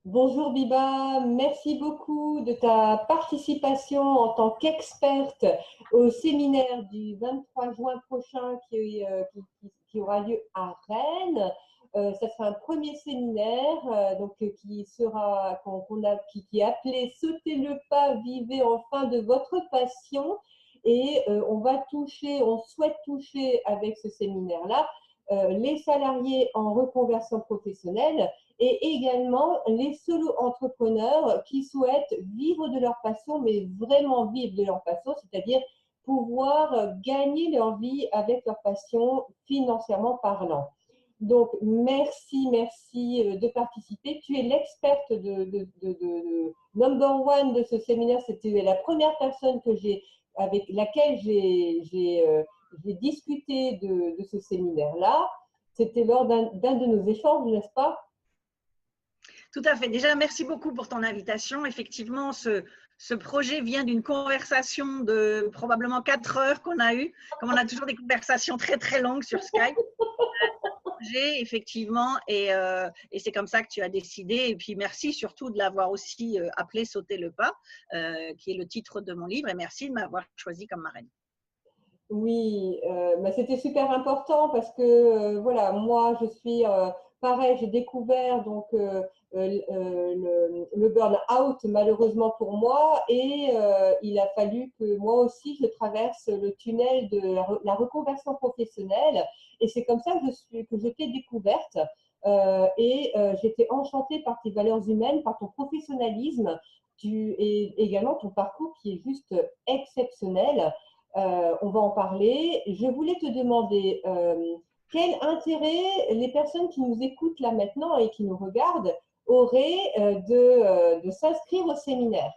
Bonjour Biba, merci beaucoup de ta participation en tant qu'experte au séminaire du 23 juin prochain qui aura lieu à Rennes. Ça sera un premier séminaire qui sera qui est appelé Sautez le pas, vivez enfin de votre passion. Et on souhaite toucher avec ce séminaire-là les salariés en reconversion professionnelle et également les solo-entrepreneurs qui souhaitent vivre de leur passion, mais vraiment vivre de leur passion, c'est-à-dire pouvoir gagner leur vie avec leur passion financièrement parlant. Donc, merci de participer. Tu es l'experte de number one de ce séminaire. C'était la première personne avec laquelle j'ai discuté de ce séminaire-là. C'était lors d'un de nos échanges, n'est-ce pas? Tout à fait. Déjà, merci beaucoup pour ton invitation. Effectivement, ce projet vient d'une conversation de probablement 4 heures qu'on a eue. Comme on a toujours des conversations très, très longues sur Skype. Effectivement, et c'est comme ça que tu as décidé. Et puis, merci surtout de l'avoir aussi appelé Sauter le pas, qui est le titre de mon livre. Et merci de m'avoir choisi comme marraine. Oui, c'était super important parce que voilà, moi je suis pareil, j'ai découvert le burn-out malheureusement pour moi et il a fallu que moi aussi je traverse le tunnel de la reconversion professionnelle et c'est comme ça que je t'ai découverte j'étais enchantée par tes valeurs humaines, par ton professionnalisme et également ton parcours qui est juste exceptionnel. On va en parler. Je voulais te demander quel intérêt les personnes qui nous écoutent là maintenant et qui nous regardent auraient de s'inscrire au séminaire.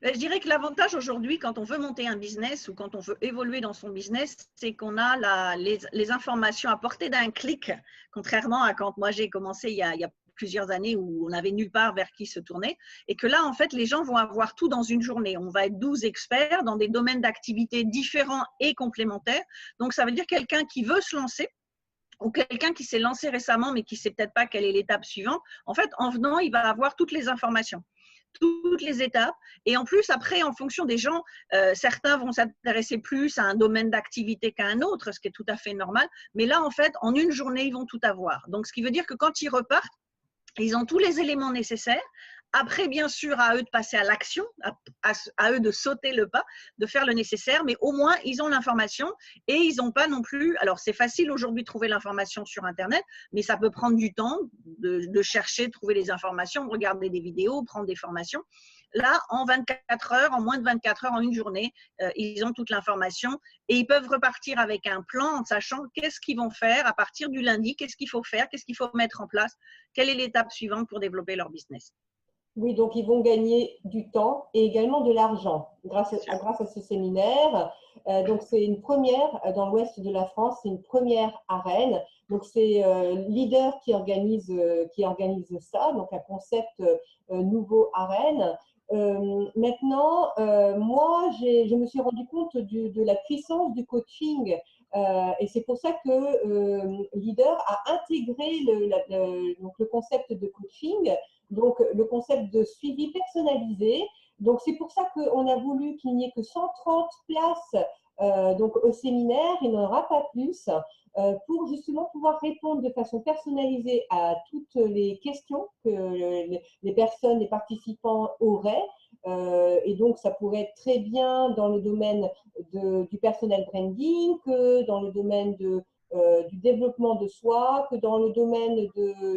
Je dirais que l'avantage aujourd'hui, quand on veut monter un business ou quand on veut évoluer dans son business, c'est qu'on a les informations à portée d'un clic, contrairement à quand moi j'ai commencé il y a plusieurs années où on n'avait nulle part vers qui se tourner. Et que là, en fait, les gens vont avoir tout dans une journée. On va être 12 experts dans des domaines d'activité différents et complémentaires. Donc, ça veut dire quelqu'un qui veut se lancer, ou quelqu'un qui s'est lancé récemment mais qui ne sait peut-être pas quelle est l'étape suivante, en fait, en venant, il va avoir toutes les informations, toutes les étapes. Et en plus, après, en fonction des gens, certains vont s'intéresser plus à un domaine d'activité qu'à un autre, ce qui est tout à fait normal. Mais là, en fait, en une journée, ils vont tout avoir. Donc, ce qui veut dire que quand ils repartent, ils ont tous les éléments nécessaires. Après, bien sûr, à eux de passer à l'action, à eux de sauter le pas, de faire le nécessaire, mais au moins, ils ont l'information et ils n'ont pas non plus… Alors, c'est facile aujourd'hui de trouver l'information sur Internet, mais ça peut prendre du temps de chercher, de trouver les informations, de regarder des vidéos, prendre des formations. Là, en 24 heures, en moins de 24 heures, en une journée, ils ont toute l'information et ils peuvent repartir avec un plan en sachant qu'est-ce qu'ils vont faire à partir du lundi, qu'est-ce qu'il faut faire, qu'est-ce qu'il faut mettre en place, quelle est l'étape suivante pour développer leur business. Oui, donc ils vont gagner du temps et également de l'argent grâce à ce séminaire. Donc c'est une première dans l'ouest de la France, c'est une première à Rennes. Donc c'est Leader qui organise ça, donc un concept nouveau à Rennes. Maintenant, moi, je me suis rendu compte de la puissance du coaching et c'est pour ça que Leader a intégré donc le concept de coaching, donc le concept de suivi personnalisé. Donc c'est pour ça qu'on a voulu qu'il n'y ait que 130 places donc au séminaire, il n'y en aura pas plus, pour justement pouvoir répondre de façon personnalisée à toutes les questions que les personnes, les participants auraient. Et donc, ça pourrait être très bien dans le domaine du personal branding, que dans le domaine du développement de soi, que dans le domaine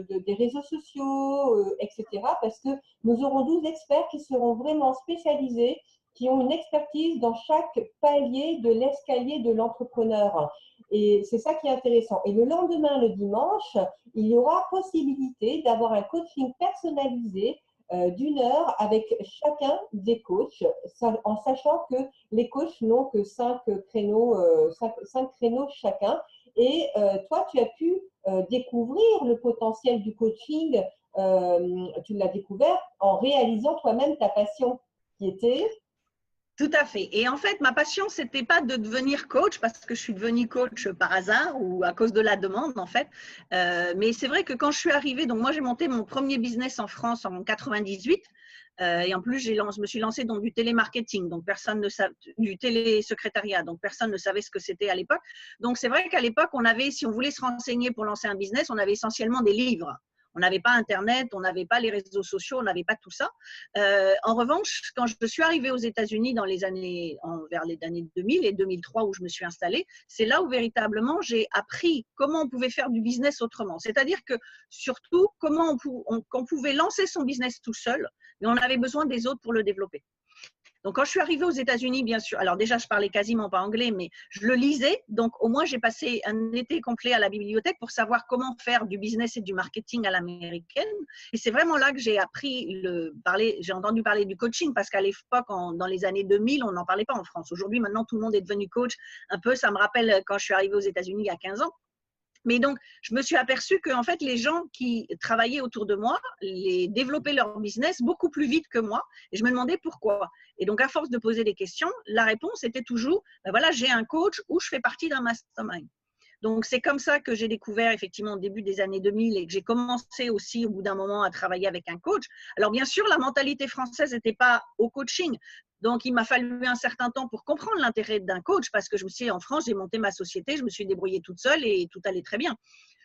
des réseaux sociaux, etc. Parce que nous aurons 12 experts qui seront vraiment spécialisés, qui ont une expertise dans chaque palier de l'escalier de l'entrepreneur. Et c'est ça qui est intéressant. Et le lendemain, le dimanche, il y aura possibilité d'avoir un coaching personnalisé d'une heure avec chacun des coachs, en sachant que les coachs n'ont que 5 créneaux, 5 créneaux chacun. Et toi, tu as pu découvrir le potentiel du coaching, tu l'as découvert en réalisant toi-même ta passion qui était… Tout à fait. Et en fait, ma passion, c'était pas de devenir coach parce que je suis devenue coach par hasard ou à cause de la demande, en fait. Mais c'est vrai que quand je suis arrivée, donc moi, j'ai monté mon premier business en France en 98. Et en plus, je me suis lancée dans du télémarketing, donc personne ne savait, du télésecrétariat, donc personne ne savait ce que c'était à l'époque. Donc c'est vrai qu'à l'époque, on avait, si on voulait se renseigner pour lancer un business, on avait essentiellement des livres. On n'avait pas Internet, on n'avait pas les réseaux sociaux, on n'avait pas tout ça. En revanche, quand je suis arrivée aux États-Unis vers les années 2000 et 2003 où je me suis installée, c'est là où véritablement j'ai appris comment on pouvait faire du business autrement. C'est-à-dire que surtout, comment on pouvait lancer son business tout seul, mais on avait besoin des autres pour le développer. Donc, quand je suis arrivée aux États-Unis, bien sûr, alors déjà, je parlais quasiment pas anglais, mais je le lisais. Donc, au moins, j'ai passé un été complet à la bibliothèque pour savoir comment faire du business et du marketing à l'américaine. Et c'est vraiment là que j'ai j'ai entendu parler du coaching parce qu'à l'époque, dans les années 2000, on n'en parlait pas en France. Aujourd'hui, maintenant, tout le monde est devenu coach. Un peu, ça me rappelle quand je suis arrivée aux États-Unis il y a 15 ans. Mais donc, je me suis aperçue que en fait, les gens qui travaillaient autour de moi développaient leur business beaucoup plus vite que moi. Et je me demandais pourquoi. Et donc, à force de poser des questions, la réponse était toujours, ben voilà, j'ai un coach ou je fais partie d'un mastermind. Donc, c'est comme ça que j'ai découvert effectivement au début des années 2000 et que j'ai commencé aussi au bout d'un moment à travailler avec un coach. Alors, bien sûr, la mentalité française n'était pas au coaching. Donc, il m'a fallu un certain temps pour comprendre l'intérêt d'un coach parce que je me suis, en France, j'ai monté ma société, je me suis débrouillée toute seule et tout allait très bien.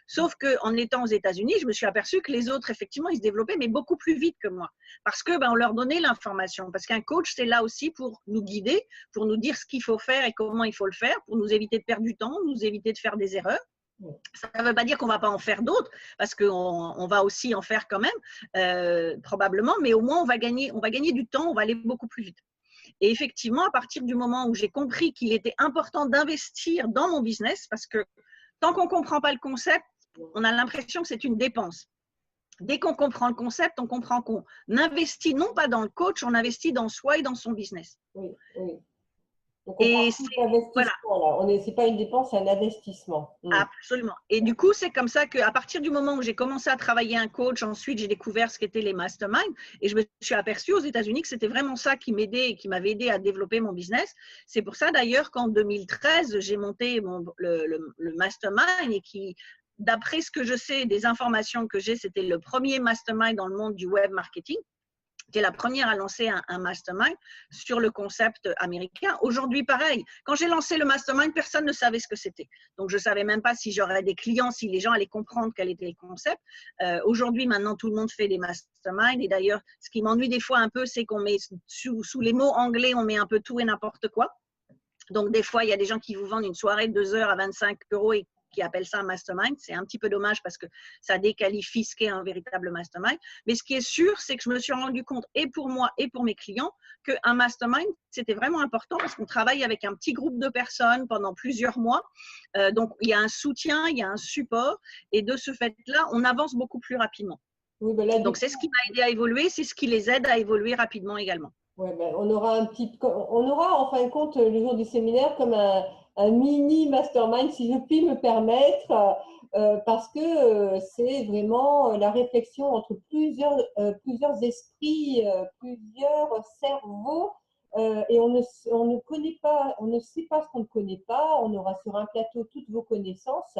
Sauf qu'en étant aux États-Unis, je me suis aperçue que les autres, effectivement, ils se développaient, mais beaucoup plus vite que moi. Parce que on leur donnait l'information. Parce qu'un coach, c'est là aussi pour nous guider, pour nous dire ce qu'il faut faire et comment il faut le faire, pour nous éviter de perdre du temps, nous éviter de faire des erreurs. Ça ne veut pas dire qu'on ne va pas en faire d'autres, parce qu'on va aussi en faire quand même, probablement, mais au moins on va gagner du temps, on va aller beaucoup plus vite. Et effectivement, à partir du moment où j'ai compris qu'il était important d'investir dans mon business, parce que tant qu'on ne comprend pas le concept, on a l'impression que c'est une dépense. Dès qu'on comprend le concept, on comprend qu'on investit non pas dans le coach, on investit dans soi et dans son business. Oui, oui. Donc, on parle d'investissement, voilà. Ce n'est pas une dépense, c'est un investissement. Absolument. Et du coup, c'est comme ça qu'à partir du moment où j'ai commencé à travailler un coach, ensuite j'ai découvert ce qu'étaient les masterminds et je me suis aperçue aux États-Unis que c'était vraiment ça qui m'aidait et qui m'avait aidé à développer mon business. C'est pour ça d'ailleurs qu'en 2013, j'ai monté le mastermind et qui, d'après ce que je sais, des informations que j'ai, c'était le premier mastermind dans le monde du web marketing. J'étais la première à lancer un mastermind sur le concept américain. Aujourd'hui, pareil, quand j'ai lancé le mastermind, personne ne savait ce que c'était. Donc, je ne savais même pas si j'aurais des clients, si les gens allaient comprendre quel était le concept. Aujourd'hui, maintenant, tout le monde fait des masterminds. Et d'ailleurs, ce qui m'ennuie des fois un peu, c'est qu'on met sous les mots anglais, on met un peu tout et n'importe quoi. Donc, des fois, il y a des gens qui vous vendent une soirée de 2 heures à 25 € et qui appellent ça un mastermind. C'est un petit peu dommage parce que ça déqualifie ce qu'est un véritable mastermind. Mais ce qui est sûr, c'est que je me suis rendu compte, et pour moi et pour mes clients, qu'un mastermind, c'était vraiment important parce qu'on travaille avec un petit groupe de personnes pendant plusieurs mois. Donc, il y a un soutien, il y a un support. Et de ce fait-là, on avance beaucoup plus rapidement. Oui, ben là, donc, c'est ce qui m'a aidé à évoluer. C'est ce qui les aide à évoluer rapidement également. Ouais, ben, on aura en fin de compte le jour du séminaire comme un mini mastermind, si je puis me permettre, parce que c'est vraiment la réflexion entre plusieurs esprits, plusieurs cerveaux, et on ne connaît pas, on ne sait pas ce qu'on ne connaît pas. On aura sur un plateau toutes vos connaissances.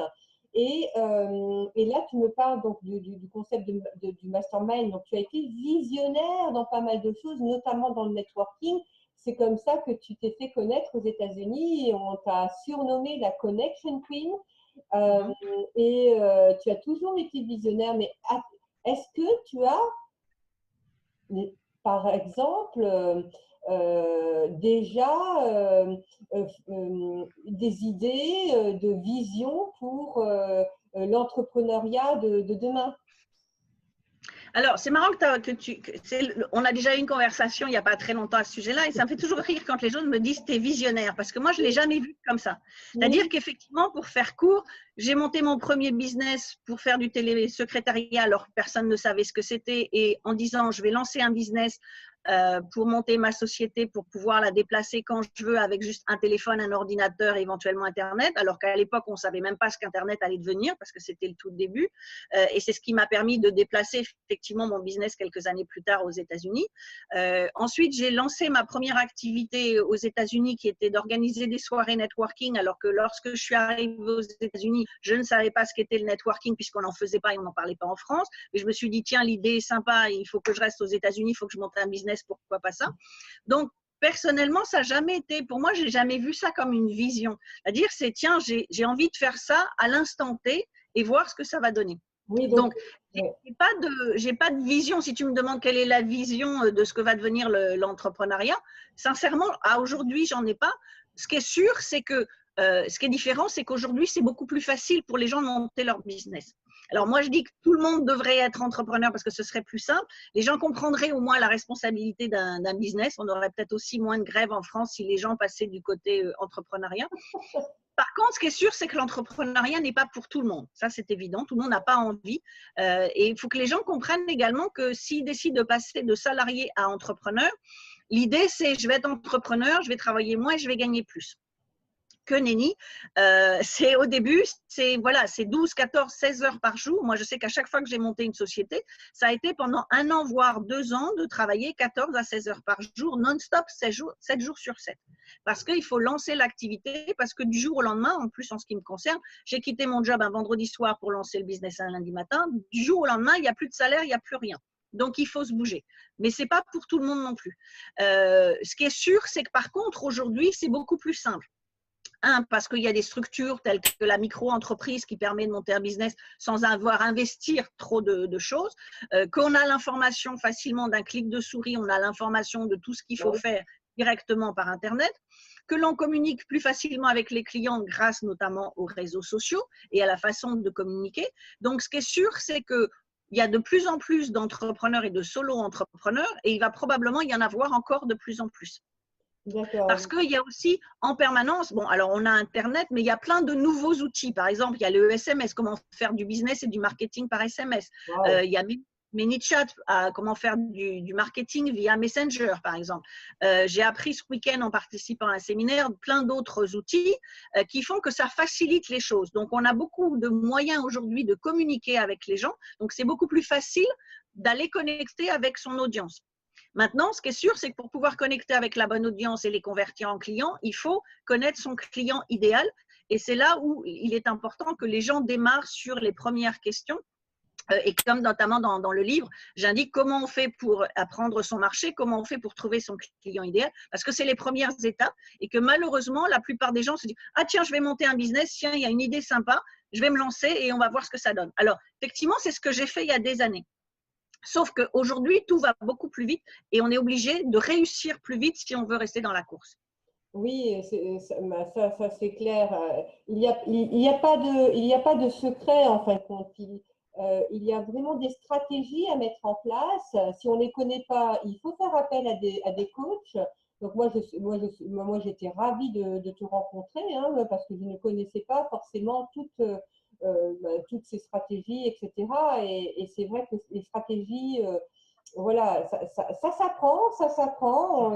Et là, tu me parles donc du concept du mastermind. Donc, tu as été visionnaire dans pas mal de choses, notamment dans le networking. C'est comme ça que tu t'es fait connaître aux États-Unis et on t'a surnommé la Connection Queen. Et tu as toujours été visionnaire. Mais est-ce que tu as, par exemple, déjà des idées de vision pour l'entrepreneuriat de demain? Alors, c'est marrant on a déjà eu une conversation il n'y a pas très longtemps à ce sujet-là et ça me fait toujours rire quand les gens me disent « t'es visionnaire » parce que moi, je ne l'ai jamais vu comme ça. C'est-à-dire qu'effectivement, pour faire court, J'ai monté mon premier business pour faire du télésecrétariat alors que personne ne savait ce que c'était et en disant je vais lancer un business pour monter ma société, pour pouvoir la déplacer quand je veux avec juste un téléphone, un ordinateur, éventuellement Internet, alors qu'à l'époque, on ne savait même pas ce qu'Internet allait devenir parce que c'était le tout début. Et c'est ce qui m'a permis de déplacer effectivement mon business quelques années plus tard aux États-Unis. Ensuite, j'ai lancé ma première activité aux États-Unis qui était d'organiser des soirées networking, alors que lorsque je suis arrivée aux États-Unis, je ne savais pas ce qu'était le networking puisqu'on n'en faisait pas et on n'en parlait pas en France. Et je me suis dit, tiens, l'idée est sympa, il faut que je reste aux États-Unis, il faut que je monte un business, pourquoi pas ça. Donc, personnellement, ça n'a jamais été, pour moi, j'ai jamais vu ça comme une vision. C'est-à-dire, c'est tiens, j'ai envie de faire ça à l'instant T et voir ce que ça va donner. Oui, donc j'ai pas de vision. Si tu me demandes quelle est la vision de ce que va devenir l'entrepreneuriat, sincèrement, à aujourd'hui, j'en ai pas. Ce qui est sûr, c'est que ce qui est différent, c'est qu'aujourd'hui, c'est beaucoup plus facile pour les gens de monter leur business. Alors moi, je dis que tout le monde devrait être entrepreneur parce que ce serait plus simple. Les gens comprendraient au moins la responsabilité d'un business. On aurait peut-être aussi moins de grèves en France si les gens passaient du côté entrepreneuriat. Par contre, ce qui est sûr, c'est que l'entrepreneuriat n'est pas pour tout le monde. Ça, c'est évident. Tout le monde n'a pas envie. Et il faut que les gens comprennent également que s'ils décident de passer de salarié à entrepreneur, l'idée, c'est je vais être entrepreneur, je vais travailler moins et je vais gagner plus. Que nenni. C'est au début, c'est 12, 14, 16 heures par jour. Moi, je sais qu'à chaque fois que j'ai monté une société, ça a été pendant 1 an, voire 2 ans, de travailler 14 à 16 heures par jour, non-stop, 7 jours sur 7. Parce qu'il faut lancer l'activité, parce que du jour au lendemain, en plus en ce qui me concerne, j'ai quitté mon job un vendredi soir pour lancer le business un lundi matin. Du jour au lendemain, il n'y a plus de salaire, il n'y a plus rien. Donc, il faut se bouger. Mais ce n'est pas pour tout le monde non plus. Ce qui est sûr, c'est que par contre, aujourd'hui, c'est beaucoup plus simple. Parce qu'il y a des structures telles que la micro-entreprise qui permet de monter un business sans avoir à investir trop de choses, qu'on a l'information facilement d'un clic de souris, on a l'information de tout ce qu'il faut faire directement par Internet, que l'on communique plus facilement avec les clients grâce notamment aux réseaux sociaux et à la façon de communiquer. Donc, ce qui est sûr, c'est que il y a de plus en plus d'entrepreneurs et de solo-entrepreneurs et il va probablement y en avoir encore de plus en plus. Parce qu'il y a aussi en permanence, bon, alors on a Internet, mais il y a plein de nouveaux outils. Par exemple, il y a le SMS, comment faire du business et du marketing par SMS. Wow. Il y a ManyChat, comment faire du marketing via Messenger, par exemple. J'ai appris ce week-end en participant à un séminaire plein d'autres outils qui font que ça facilite les choses. Donc, on a beaucoup de moyens aujourd'hui de communiquer avec les gens. Donc, c'est beaucoup plus facile d'aller connecter avec son audience. Maintenant, ce qui est sûr, c'est que pour pouvoir connecter avec la bonne audience et les convertir en clients, il faut connaître son client idéal. Et c'est là où il est important que les gens démarrent sur les premières questions. Et comme notamment dans le livre, j'indique comment on fait pour apprendre son marché, comment on fait pour trouver son client idéal, parce que c'est les premières étapes et que malheureusement, la plupart des gens se disent « Ah tiens, je vais monter un business, tiens, il y a une idée sympa, je vais me lancer et on va voir ce que ça donne. » Alors, effectivement, c'est ce que j'ai fait il y a des années. Sauf qu'aujourd'hui, tout va beaucoup plus vite et on est obligé de réussir plus vite si on veut rester dans la course. Oui, ça c'est clair. Il n'y a pas de secret en fin de compte. Il y a vraiment des stratégies à mettre en place. Si on ne les connaît pas, il faut faire appel à des coachs. Donc moi, j'étais ravie de te rencontrer hein, parce que je ne connaissais pas forcément toutes ces stratégies, etc. Et c'est vrai que les stratégies, voilà, ça s'apprend, ça s'apprend.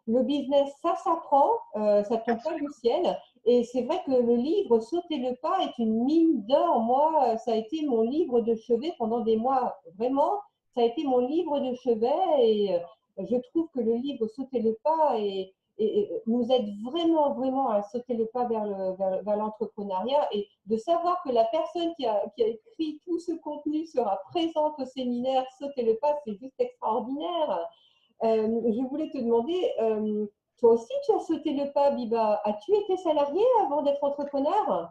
Le business, ça s'apprend, ça tombe pas du ciel. Et c'est vrai que le livre Sauter le pas est une mine d'or. Moi, ça a été mon livre de chevet pendant des mois. Vraiment, ça a été mon livre de chevet. Et je trouve que le livre Sauter le pas nous aide vraiment, vraiment à sauter le pas vers l'entrepreneuriat et de savoir que la personne qui a écrit tout ce contenu sera présente au séminaire Sauter le pas, c'est juste extraordinaire. Je voulais te demander, toi aussi tu as sauté le pas, Biba. As-tu été salariée avant d'être entrepreneur?